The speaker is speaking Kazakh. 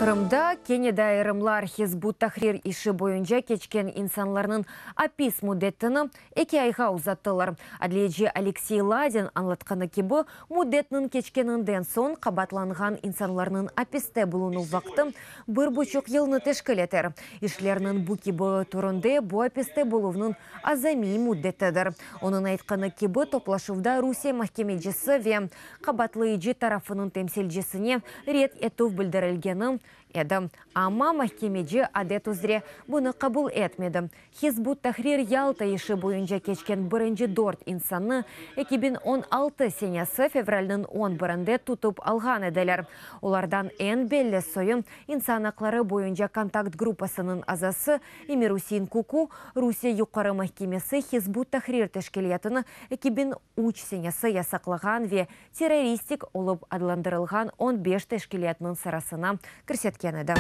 Кырымда Кенеда айрымлар Хизбут Тахрир иши боюнча кечкен инсанларның апис муддеттіні эки айға узаттылар. Адледжи Алексей Ладин анлатканы кебі муддетнің кечкенінден сон қабатланған инсанларның аписте булуну вақтым 1,5 елны тешкел етер. Ишлернің бу кебі турынды бу аписте булуның азами муддеттедір. Оның айтканы кебі топлашывда Русия махкемеджесі ве қабатлы иджи тарафының темселджесіне рет етув білдірілгені еді. Ама махкемеджі адет үзре бұны қабыл етмеді. Хизбут Тахрир Ялта еші бойынша кечкен бірінші дорт инсаны 2016 сенесі февральның 11-інде тұтып алған еділер. Олардан ән белі сойын инсан ақлары бойынша контакт группасының азасы Эмирусин Куку Русия юқары махкемесі Хизбут Тахрир тешкелетіні 2003 сенесі ясақлаған ве террористик олып адландырылған 15 тешкелетінің сарасына кірсеткен еді.